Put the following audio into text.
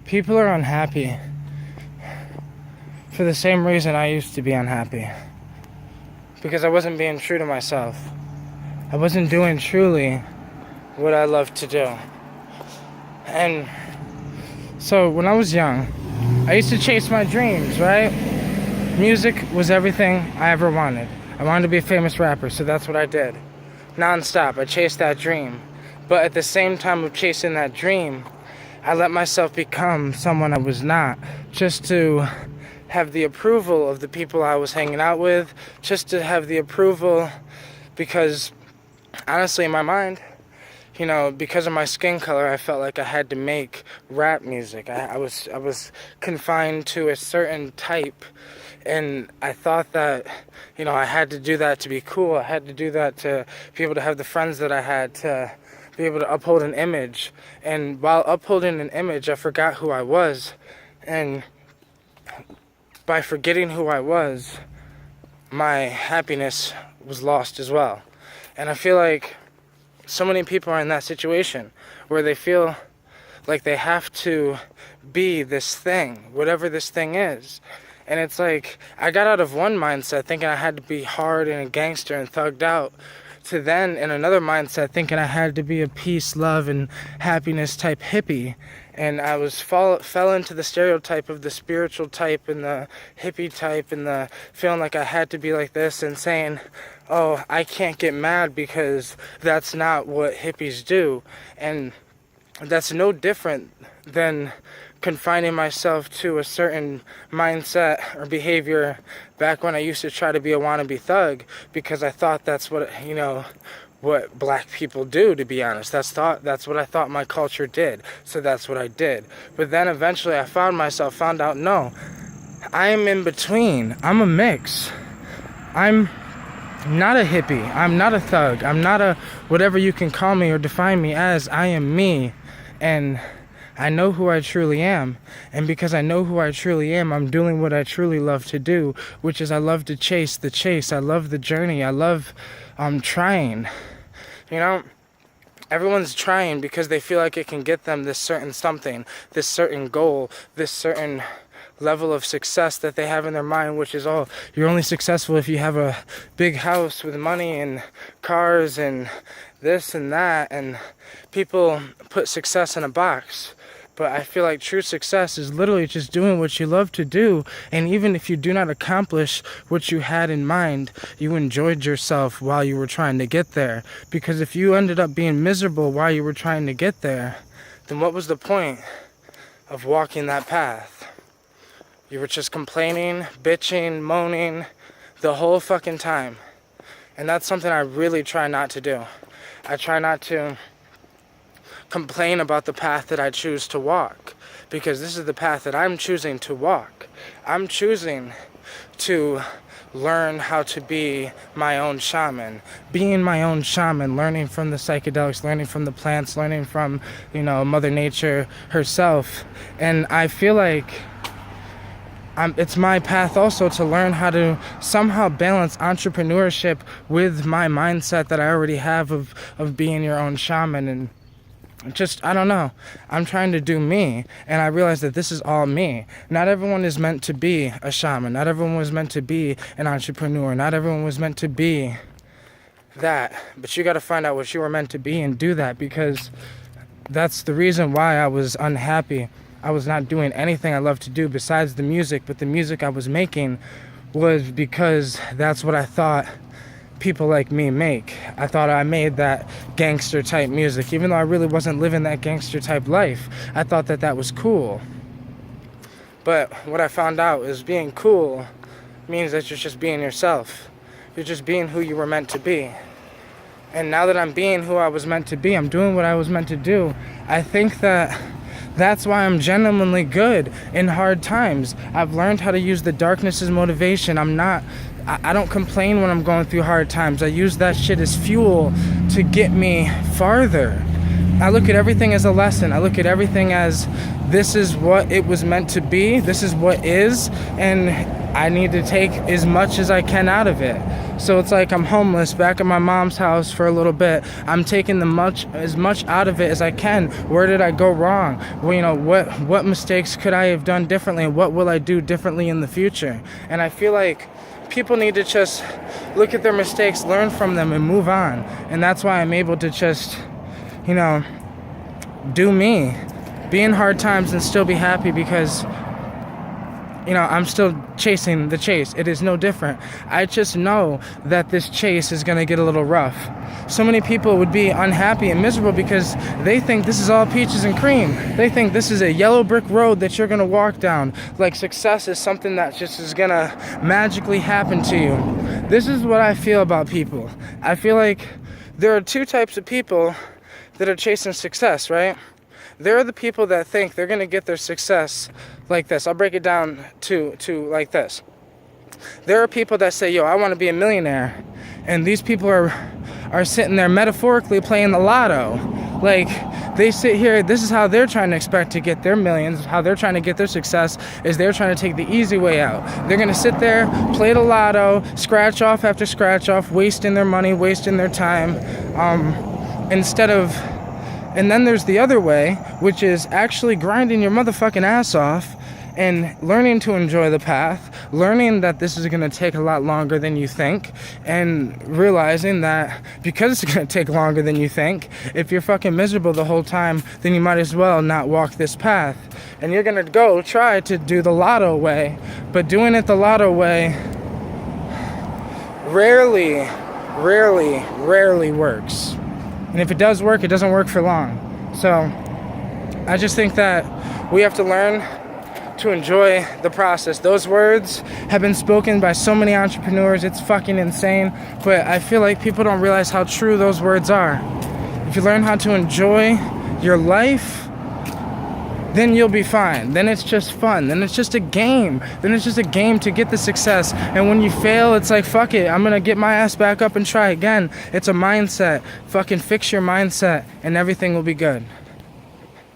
People are unhappy for the same reason I used to be unhappy. Because I wasn't being true to myself. I wasn't doing truly what I love to do. And so when I was young, I used to chase my dreams, right? Music was everything I ever wanted. I wanted to be a famous rapper, so that's what I did. Non-stop, I chased that dream. But at the same time of chasing that dream, I let myself become someone I was not, just to have the approval of the people I was hanging out with, just to have the approval, because honestly in my mind, because of my skin color, I felt like I had to make rap music. I was confined to a certain type, and I thought that, I had to do that to be cool. I had to do that to be able to have the friends that I had, to be able to uphold an image. And while upholding an image, I forgot who I was. And by forgetting who I was, my happiness was lost as well. And I feel like so many people are in that situation where they feel like they have to be this thing, whatever this thing is. And it's like, I got out of one mindset thinking I had to be hard and a gangster and thugged out, to then in another mindset thinking I had to be a peace, love, and happiness type hippie. And I fell into the stereotype of the spiritual type and the hippie type, and the feeling like I had to be like this, and saying, oh, I can't get mad because that's not what hippies do. And that's no different than confining myself to a certain mindset or behavior back when I used to try to be a wannabe thug, because I thought that's what, what black people do, to be honest. That's what I thought my culture did, so that's what I did. But then eventually I found out, no, I am in between. I'm a mix. I'm not a hippie. I'm not a thug. I'm not a whatever you can call me or define me as. I am me, and I know who I truly am. And because I know who I truly am, I'm doing what I truly love to do, which is I love to chase the chase. I love the journey. I love trying. Everyone's trying because they feel like it can get them this certain something, this certain goal, this certain level of success that they have in their mind, which is, oh, you're only successful if you have a big house with money and cars and this and that. And people put success in a box. But I feel like true success is literally just doing what you love to do. And even if you do not accomplish what you had in mind, you enjoyed yourself while you were trying to get there. Because if you ended up being miserable while you were trying to get there, then what was the point of walking that path? You were just complaining, bitching, moaning the whole fucking time. And that's something I really try not to do. I try not to complain about the path that I choose to walk, because this is the path that I'm choosing to walk. I'm choosing to learn how to be my own shaman, being my own shaman, learning from the psychedelics, learning from the plants, learning from, Mother Nature herself. And I feel like it's my path also to learn how to somehow balance entrepreneurship with my mindset that I already have of being your own shaman. And I don't know. I'm trying to do me, and I realize that this is all me. Not everyone is meant to be a shaman. Not everyone was meant to be an entrepreneur. Not everyone was meant to be that. But you got to find out what you were meant to be and do that, because that's the reason why I was unhappy. I was not doing anything I love to do besides the music, but the music I was making was because that's what I thought people like me make. I thought I made that gangster type music, even though I really wasn't living that gangster type life. I thought that was cool. But what I found out is being cool means that you're just being yourself. You're just being who you were meant to be. And now that I'm being who I was meant to be, I'm doing what I was meant to do, I think that's why I'm genuinely good in hard times. I've learned how to use the darkness as motivation. I don't complain when I'm going through hard times. I use that shit as fuel to get me farther. I look at everything as a lesson. I look at everything as this is what it was meant to be. This is what is, and I need to take as much as I can out of it. So it's like I'm homeless back at my mom's house for a little bit. I'm taking as much out of it as I can. Where did I go wrong? Well, what mistakes could I have done differently? What will I do differently in the future? And I feel like people need to just look at their mistakes, learn from them, and move on. And that's why I'm able to just, do me, be in hard times and still be happy, because I'm still chasing the chase. It is no different. I just know that this chase is going to get a little rough. So many people would be unhappy and miserable because they think this is all peaches and cream. They think this is a yellow brick road that you're going to walk down. Like success is something that just is going to magically happen to you. This is what I feel about people. I feel like there are two types of people that are chasing success, right? There are the people that think they're going to get their success like this. I'll break it down to like this. There are people that say, I want to be a millionaire. And these people are sitting there metaphorically playing the lotto. Like, they sit here, this is how they're trying to expect to get their millions, how they're trying to get their success, is they're trying to take the easy way out. They're going to sit there, play the lotto, scratch off after scratch off, wasting their money, wasting their time, and then there's the other way, which is actually grinding your motherfucking ass off and learning to enjoy the path, learning that this is going to take a lot longer than you think, and realizing that because it's going to take longer than you think, if you're fucking miserable the whole time, then you might as well not walk this path. And you're going to go try to do the lotto way, but doing it the lotto way rarely works. And if it does work, it doesn't work for long. So I just think that we have to learn to enjoy the process. Those words have been spoken by so many entrepreneurs. It's fucking insane. But I feel like people don't realize how true those words are. If you learn how to enjoy your life, then you'll be fine. Then it's just fun. Then it's just a game. Then it's just a game to get the success. And when you fail, it's like, fuck it, I'm gonna get my ass back up and try again. It's a mindset. Fucking fix your mindset and everything will be good.